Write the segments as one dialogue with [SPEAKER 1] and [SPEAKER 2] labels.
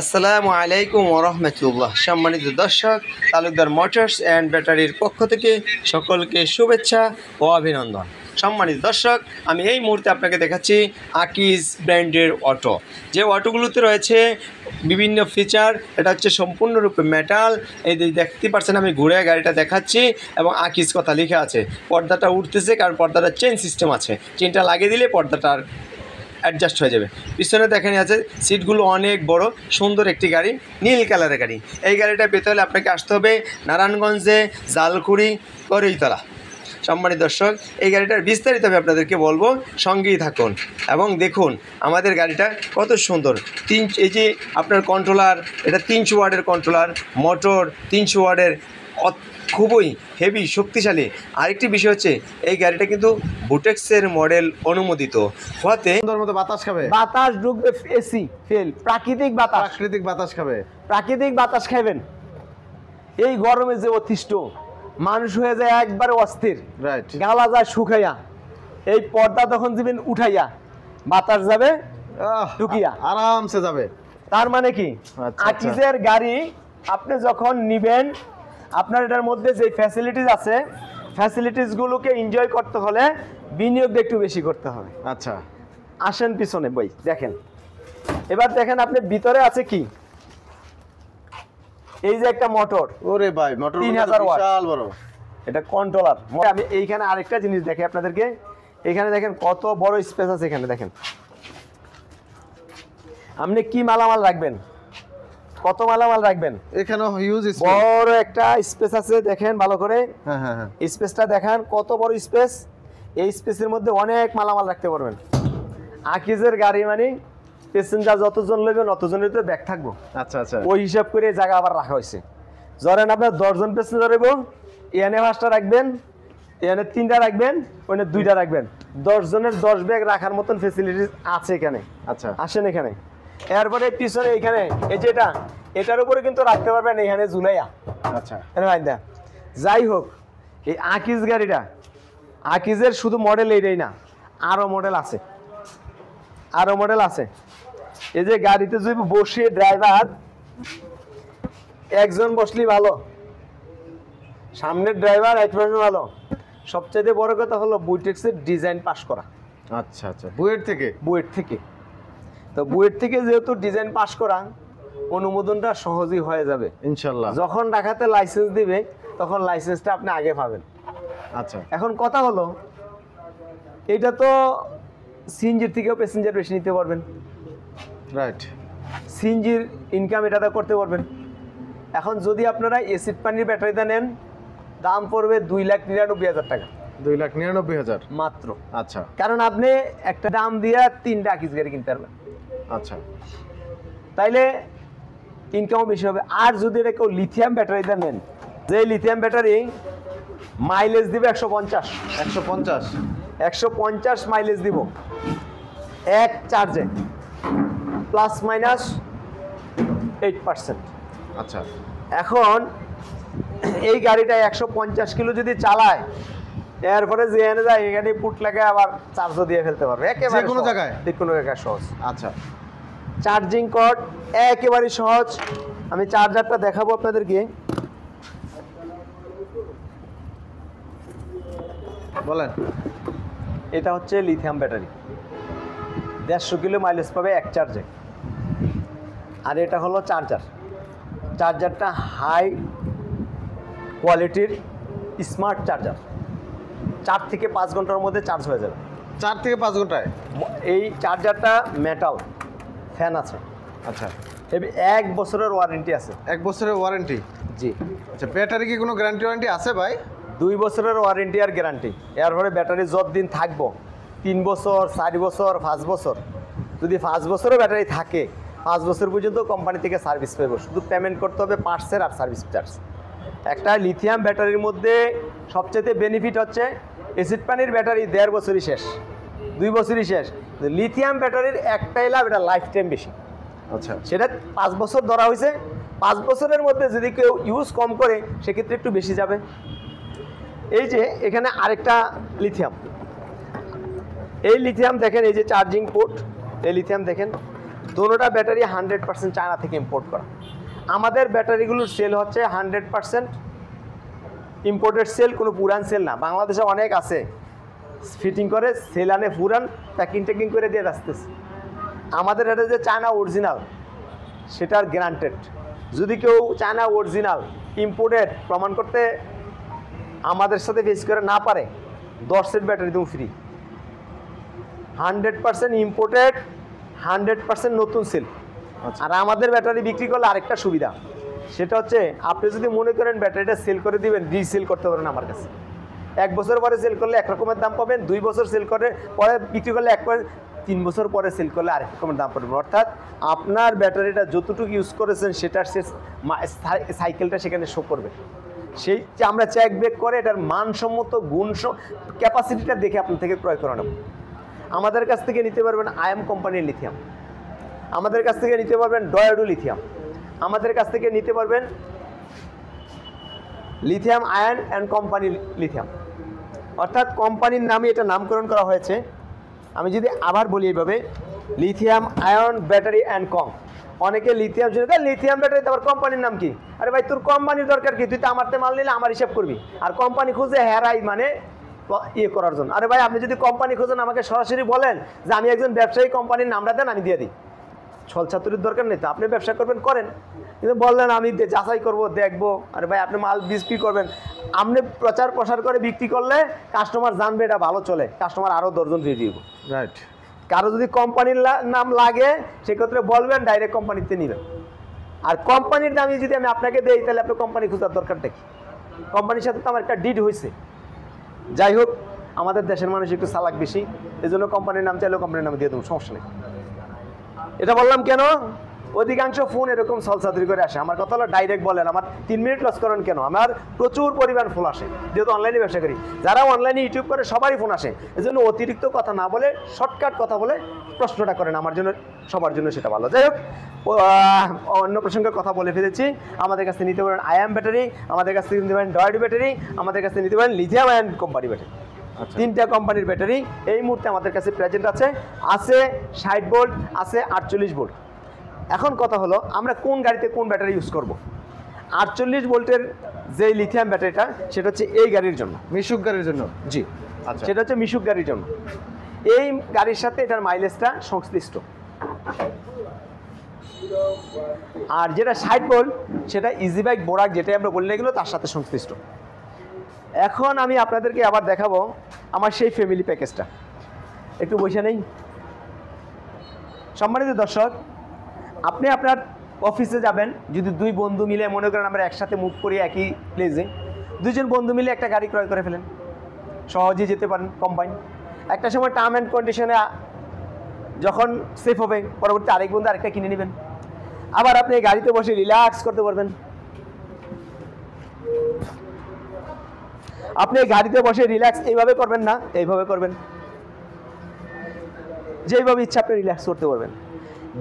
[SPEAKER 1] আসসালামু আলাইকুম ওয়া রাহমাতুল্লাহ। সম্মানিত দর্শক, তালুকদার মোটরস অ্যান্ড ব্যাটারির পক্ষ থেকে সকলকে শুভেচ্ছা ও অভিনন্দন। সম্মানিত দর্শক, আমি এই মুহূর্তে আপনাকে দেখাচ্ছি আকিজ ব্র্যান্ডের অটো। যে অটোগুলোতে রয়েছে বিভিন্ন ফিচার। এটা হচ্ছে সম্পূর্ণরূপে মেটাল। এই যে দেখতে পাচ্ছেন, আমি ঘুরে গাড়িটা দেখাচ্ছি এবং আকিজ কথা লেখা আছে। পর্দাটা উঠতেছে, কারণ পর্দাটা চেন সিস্টেম আছে। চেনটা লাগিয়ে দিলে পর্দাটার অ্যাডজাস্ট হয়ে যাবে। পিছনে দেখেন আছে সিটগুলো অনেক বড়, সুন্দর একটি গাড়ি, নীল কালারের গাড়ি। এই গাড়িটা পেতে হলে আপনাকে আসতে হবে নারায়ণগঞ্জে জালকুড়ি করইতলা। সম্মানিত দর্শক, এই গাড়িটার বিস্তারিত আমি আপনাদেরকে বলবো, সঙ্গেই থাকুন এবং দেখুন আমাদের গাড়িটা কত সুন্দর। এই যে আপনার কন্ট্রোলার, এটা 300 ওয়াটের কন্ট্রোলার, মোটর 300 ওয়াটের, খুবই হেভি শক্তিশালী। আরেকটি বিষয় হচ্ছে এই গাড়িটা কিন্তু বুটেক্সের মডেল অনুমোদিত হতে
[SPEAKER 2] সুন্দর মতো বাতাস খাবে,
[SPEAKER 3] বাতাস ঢুকবে, এসি ফেল, প্রাকৃতিক বাতাস
[SPEAKER 2] খাবে,
[SPEAKER 3] প্রাকৃতিক বাতাস খাবেন। এই গরমে যে অতিষ্ঠ মানুষ হয়ে যায় একবারে অস্থির,
[SPEAKER 2] রাইট,
[SPEAKER 3] গালা যায় শুকাইয়া। এই পর্দা তখন দিবেন উঠাইয়া, বাতাস যাবে ঢুকিয়া,
[SPEAKER 2] আরামসে যাবে।
[SPEAKER 3] তার মানে কি, আকিজের গাড়ি আপনি যখন নিবেন, আপনার এটার মধ্যে যে ফ্যাসিলিটিস আছে, ফ্যাসিলিটিসগুলোকে এনজয় করতে হলে বিনিয়োগ একটু বেশি করতে হবে।
[SPEAKER 2] আচ্ছা,
[SPEAKER 3] আসেন পিছনে বই দেখেন। এবার দেখেন আপনি ভিতরে আছে কি, এই যে একটা মোটর,
[SPEAKER 2] ওরে ভাই, মোটর
[SPEAKER 3] 3000 ওয়াট,
[SPEAKER 2] বিশাল বড়।
[SPEAKER 3] এটা কন্ট্রোলার। আমি এইখানে আরেকটা জিনিস দেখি আপনাদেরকে। এখানে দেখেন কত বড় স্পেস আছে। এখানে দেখেন আপনি কি মালামাল রাখবেন, কত মালামাল রাখবেন।
[SPEAKER 2] এখানে হিউজ
[SPEAKER 3] বড় একটা স্পেস আছে, দেখেন ভালো করে।
[SPEAKER 2] হ্যাঁ হ্যাঁ হ্যাঁ,
[SPEAKER 3] স্পেসটা দেখান কত বড় স্পেস। এই স্পেসের মধ্যে অনেক মালামাল রাখতে পারবেন। আকিজের গাড়ি মানে প্যাসেঞ্জার যতজন নেবেন অতজনের তো ব্যাগ থাকবো।
[SPEAKER 2] আচ্ছা আচ্ছা,
[SPEAKER 3] ওই হিসাব করে জায়গা আবার রাখা হয়েছে। ধরেন আপনার 10 জন প্যাসেঞ্জার হইব, এখানে 5টা রাখবেন, এখানে 3টা রাখবেন, ওখানে 2টা রাখবেন। 10 জনের 10 ব্যাগ রাখার মতন ফেসিলিটিস আছে এখানে।
[SPEAKER 2] আচ্ছা,
[SPEAKER 3] আসেন এখানে। এরপরে পিছনে এখানে এই যে এটার উপরে কিন্তু রাখতে পারবেন এখানে ঝুলাইয়া।
[SPEAKER 2] আচ্ছা,
[SPEAKER 3] যাই হোক, এই আকিজ গাড়িটা, আকিজের শুধু মডেল এইটাই না, আরো মডেল আছে, আরো মডেল আছে। এই যে গাড়িতে যদি বসে ড্রাইভার একজন বসলেই ভালো, সামনের ড্রাইভার একজন ভালো। সবচেয়ে বড় কথা হলো বুটেক্সের ডিজাইন পাস করা।
[SPEAKER 2] আচ্ছা আচ্ছা, বুয়েট থেকে
[SPEAKER 3] তো বুয়েট থেকে যেহেতু ডিজাইন পাস করা, অনুমোদনটা সহজেই হয়ে যাবে
[SPEAKER 2] ইনশাল্লাহ।
[SPEAKER 3] যখন ঢাকাতে লাইসেন্স দিবে তখন লাইসেন্সটা আপনি আগে পাবেন।
[SPEAKER 2] আচ্ছা,
[SPEAKER 3] এখন কথা হলো, এটা তো সিএনজির থেকেও প্যাসেঞ্জার বেশি নিতে পারবেন,
[SPEAKER 2] রাইট,
[SPEAKER 3] সিএনজির ইনকাম এটাতে করতে পারবেন। এখন যদি আপনারা এসিড পানির ব্যাটারিটা নেন, দাম পড়বে 2,99,000 টাকা,
[SPEAKER 2] 2,99,000
[SPEAKER 3] মাত্র।
[SPEAKER 2] আচ্ছা
[SPEAKER 3] কারণ আপনি একটা দাম দিয়ে 3টা আকিজ গাড়ি কিনতে পারবেন।
[SPEAKER 2] আচ্ছা,
[SPEAKER 3] তাইলে ইনকামও বেশি হবে। আর যদি এটা কেউ লিথিয়াম ব্যাটারিটা নেন, যে লিথিয়াম ব্যাটারি মাইলেজ দিবে 150 মাইলেজ দিব এক চার্জে, প্লাস মাইনাস 8%।
[SPEAKER 2] আচ্ছা,
[SPEAKER 3] এখন এই গাড়িটা 150 কিলো যদি চালায়, এরপরে যে এনে যায় এখানে পুট লাগে আবার চার্জও দিয়ে ফেলতে পারবে একেবারে
[SPEAKER 2] যে কোনো জায়গায়,
[SPEAKER 3] সহজ।
[SPEAKER 2] আচ্ছা,
[SPEAKER 3] চার্জিং কর্ড একেবারে সহজ। আমি চার্জারটা দেখাবো আপনাদেরকে।
[SPEAKER 2] বলেন।
[SPEAKER 3] এটা হচ্ছে লিথিয়াম ব্যাটারি, 150 কিলো মাইলেজ পাবে এক চার্জে। আর এটা হলো চার্জারটা হাই কোয়ালিটির স্মার্ট চার্জার। 4 থেকে 5 ঘন্টার মধ্যে চার্জ হয়ে যাবে।
[SPEAKER 2] 4 থেকে 5 ঘন্টায়?
[SPEAKER 3] এই চার্জারটা মেটাল, ফ্যান আছে।
[SPEAKER 2] আচ্ছা,
[SPEAKER 3] 1 বছরের ওয়ারেন্টি আছে।
[SPEAKER 2] 1 বছরের ওয়ারেন্টি?
[SPEAKER 3] জি।
[SPEAKER 2] আচ্ছা, ব্যাটারি কি কোনো গ্যারান্টি ওয়ারেন্টি আছে ভাই?
[SPEAKER 3] 2 বছরের ওয়ারেন্টি আর গ্যারান্টি। এরপরে ব্যাটারি যতদিন থাকবো, 3 বছর, 4 বছর, 5 বছর। যদি 5 বছরও ব্যাটারি থাকে, 5 বছর পর্যন্ত কোম্পানি থেকে সার্ভিস পাবো। শুধু পেমেন্ট করতে হবে পার্টসের আর সার্ভিস চার্জ। একটা লিথিয়াম ব্যাটারির মধ্যে সবচেয়ে বেনিফিট হচ্ছে, অ্যাসিড পানির ব্যাটারি 1.5 বছরই শেষ, 2 বছরই শেষ। লিথিয়াম ব্যাটারির একটাই লাভ, এটা লাইফ টাইম বেশি।
[SPEAKER 2] আচ্ছা,
[SPEAKER 3] সেটা 5 বছর ধরা হয়েছে। 5 বছরের মধ্যে যদি কেউ ইউজ কম করে, সেক্ষেত্রে একটু বেশি যাবে। এই যে এখানে আরেকটা লিথিয়াম, এই লিথিয়াম দেখেন, এই যে চার্জিং পোর্ট, এই লিথিয়াম দেখেন দোনোটা ব্যাটারি 100% চায়না থেকে ইম্পোর্ট করা। আমাদের ব্যাটারিগুলোর সেল হচ্ছে 100% ইম্পোর্টেড সেল, কোনো পুরান সেল না। বাংলাদেশে অনেক আছে ফিটিং করে সেল আনে পুরান, প্যাকিং ট্যাকিং করে দিয়ে আসতেছে। আমাদের এটা যে চায়না অরিজিনাল সেটার গ্যারান্টেড। যদি কেউ চায়না অরিজিনাল ইম্পোর্টেড প্রমাণ করতে আমাদের সাথে ফেস করে না পারে, 10 সেট ব্যাটারি দেবো ফ্রি। 100% ইম্পোর্টেড, 100% নতুন সেল। আর আমাদের ব্যাটারি বিক্রি করলে আরেকটা সুবিধা, সেটা হচ্ছে আপনি যদি মনে করেন ব্যাটারিটা সেল করে দিবেন, রিসেল করতে পারেন আমার কাছে। 1 বছর পরে সেল করলে এক রকমের দাম পাবেন, 2 বছর সেল করে পরে বিক্রি করলে 3 বছর পরে সেল করলে আরেক রকমের দাম পাবেন। অর্থাৎ আপনার ব্যাটারিটা যতটুকু ইউজ করেছেন সেটার সাইকেলটা সেখানে শো করবে। সেই যে আমরা চেক ব্যাক করে এটার মানসম্মত গুণ ক্যাপাসিটিটা দেখে আপনার থেকে ক্রয় করে নেব। আমাদের কাছ থেকে নিতে পারবেন আয়াম কোম্পানির লিথিয়াম, আমাদের কাছ থেকে নিতে পারবেন ডয়াডু লিথিয়াম, আমাদের কাছ থেকে নিতে পারবেন lithium ion and company lithium. অর্থাৎ কোম্পানির নামে এটা নামকরণ করা হয়েছে। আমি যদি আবার বলি এইভাবে, লিথিয়াম আয়ন ব্যাটারি অ্যান্ড কম। অনেকে লিথিয়াম লিথিয়াম ব্যাটারি, তারপর কোম্পানির নাম কি? আরে ভাই তোর কোম্পানির দরকার কি? তুই তো আমারতে মাল নিলে আমার হিসাব করবি, আর কোম্পানি খুঁজে হেরাই মানে ইয়ে করার জন্য। আরে ভাই আপনি যদি কোম্পানি খুঁজেন আমাকে সরাসরি বলেন যে আমি একজন ব্যবসায়ী, কোম্পানির নামটা দেন, আমি দিয়ে দিই। ছল ছাত্রীর দরকার নেই তো, আপনি ব্যবসা করবেন করেন, কিন্তু বললেন আমি যাচাই করব দেখবো। আরে ভাই আপনি মাল বিক্রি করবেন, আপনি প্রচার প্রসার করে বিক্রি করলে কাস্টমার জানবে এটা ভালো চলে, কাস্টমার আরও 10 জন দিয়ে দিব।
[SPEAKER 2] রাইট।
[SPEAKER 3] কারো যদি কোম্পানির নাম লাগে সেক্ষেত্রে বলবেন, ডাইরেক্ট কোম্পানিতে নেবেন। আর কোম্পানির দামই যদি আমি আপনাকে দেই তাহলে আপনি কোম্পানি খোঁজার দরকারটা কি? কোম্পানির সাথে তো আমার একটা ডিড হয়েছে। যাই হোক, আমাদের দেশের মানুষ একটু চালাক বেশি, এই জন্য কোম্পানির নাম চাইলেও কোম্পানির নাম দিয়ে দেবো, সমস্যা নেই। এটা বললাম কেন? অধিকাংশ ফোন এরকম সলসাদরি করে আসে। আমার কথা হলো ডাইরেক্ট বলেন, আমার 3 মিনিট লস করেন কেন? আমার প্রচুর পরিমাণ ফোন আসে, যেহেতু অনলাইনে ব্যবসা করি। যারা অনলাইনে ইউটিউব করে সবারই ফোন আসে, এই জন্য অতিরিক্ত কথা না বলে শর্টকাট কথা বলে প্রশ্নটা করেন, আমার জন্য সবার জন্য সেটা ভালো। যাই হোক, অন্য প্রসঙ্গে কথা বলে ফেলেছি। আমাদের কাছে নিতে পারেন আয়াম ব্যাটারি, আমাদের কাছ থেকে নিতে পারেন ডয়াডু ব্যাটারি, আমাদের কাছে নিতে পারেন লিথিয়াম আয়ন কোম্পানি ব্যাটারি। 3টা কোম্পানির ব্যাটারি এই মুহূর্তে আমাদের কাছে প্রেজেন্ট আছে। 60 ভোল্ট, আছে 48 ভোল্ট। এখন কথা হলো আমরা কোন গাড়িতে কোন ব্যাটারি ইউজ করব। 48 ভোল্টের যে লিথিয়াম ব্যাটারিটা সেটা হচ্ছে এই গাড়ির জন্য,
[SPEAKER 2] মিশুক গাড়ির জন্য।
[SPEAKER 3] জি
[SPEAKER 2] আচ্ছা,
[SPEAKER 3] সেটা হচ্ছে মিশুক গাড়ির জন্য। এই গাড়ির সাথে এটার মাইলেজটা সংশ্লিষ্ট। আর যেটা 60 ভোল্ট সেটা ইজি বাইক বোরাক, যেটাই আমরা বললে গেলো তার সাথে সংশ্লিষ্ট। এখন আমি আপনাদেরকে আবার দেখাবো আমার সেই ফ্যামিলি প্যাকেজটা। একটু বসে নেই। সম্মানিত দর্শক, আপনি আপনার অফিসে যাবেন, যদি 2 বন্ধু মিলে মনে করেন আমরা একসাথে মুভ করি একই প্লেসে, 2 জন বন্ধু মিলে একটা গাড়ি ক্রয় করে ফেলেন, সহজেই যেতে পারেন কম্বাইন। একটা সময় টার্ম অ্যান্ড কন্ডিশনে যখন সেফ হবে, পরবর্তী আরেক বন্ধু আরেকটা কিনে নেবেন। আবার আপনি এই গাড়িতে বসে রিল্যাক্স করতে পারবেন। আপনি গাড়িতে বসে রিল্যাক্স এইভাবে করবেন না, এইভাবে করবেন, যেইভাবে ইচ্ছা আপনি রিল্যাক্স করতে পারবেন।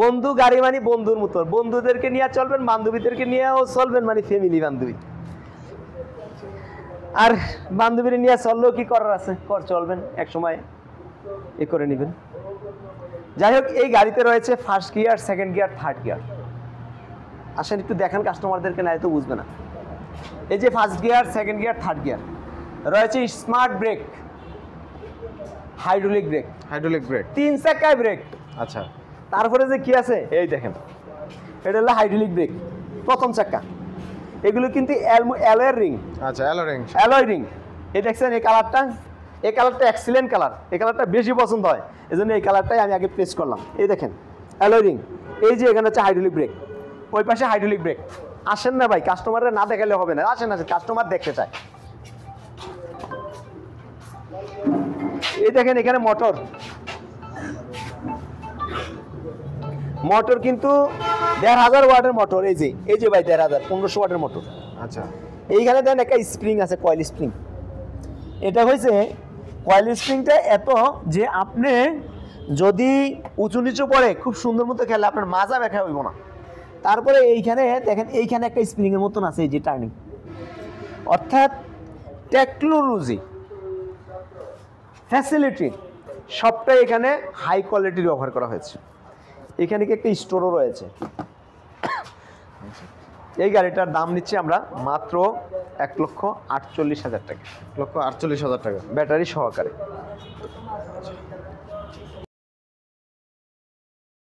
[SPEAKER 3] বন্ধু গাড়ি মানে বন্ধুর মতো, বন্ধুদেরকে নিয়ে চলবেন, বান্ধবীদেরকে নিয়েও চলবেন, মানে ফ্যামিলি বান্ধবী। আর বান্ধবীর নিয়ে চললেও কি করার আছে, চলবেন, এক সময় এ করে নেবেন। যাই হোক, এই গাড়িতে রয়েছে first gear, second gear, third gear. আসেন একটু দেখেন কাস্টমারদেরকে, নাই তো বুঝবে না। এই যে first gear, second gear, third gear রয়েছে, smart brake, hydraulic brake,
[SPEAKER 2] hydraulic brake,
[SPEAKER 3] 3 চাকায় ব্রেক।
[SPEAKER 2] আচ্ছা,
[SPEAKER 3] তারপরে যে কি আছে এই দেখেন, এটা হলো হাইড্রোলিক ব্রেক, প্রথম চাকা। এগুলো কিন্তু অ্যালয়ের রিং।
[SPEAKER 2] আচ্ছা,
[SPEAKER 3] অ্যালয় রিং। এই দেখছেন এই কালারটা, এই কালারটা এক্সিলেন্ট কালার, এই কালারটা বেশি পছন্দ হয়, এই জন্য এই কালারটাই আমি আগে প্রেস করলাম। এই দেখেন অ্যালয় রিং। এই যে এখানে হচ্ছে হাইড্রোলিক ব্রেক, ওই পাশে হাইড্রোলিক ব্রেক। আসেন না ভাই, কাস্টমাররা না দেখালে হবে না, আসেন আসেন, কাস্টমার দেখতে চায়। এই দেখেন এখানে মোটর, মোটর কিন্তু 1500 ওয়াটের মোটর। এই যে ভাই 1500, 1500 ওয়াটের মোটর।
[SPEAKER 2] আচ্ছা,
[SPEAKER 3] এইখানে দেন একটা স্প্রিং আছে, কয়েল স্প্রিং। এটা হয়েছে কয়েল স্প্রিংটা এত যে আপনি যদি উঁচু নিচু পড়ে খুব সুন্দর মতো খেলে আপনার মাজা ব্যথা হইব না। তারপরে এইখানে দেখেন, এইখানে একটা স্প্রিংয়ের মতন আছে, এই যে টার্নিং। অর্থাৎ টেকনোলজি, ফ্যাসিলিটি সবটাই এখানে হাই কোয়ালিটির ব্যবহার করা হয়েছে। এখানে কি একটা স্টোরও রয়েছে। এই গাড়িটার দাম নিচ্ছি আমরা মাত্র 1,48,000 টাকা,
[SPEAKER 2] 1,48,000 টাকা।
[SPEAKER 3] ব্যাটারি সহকারে।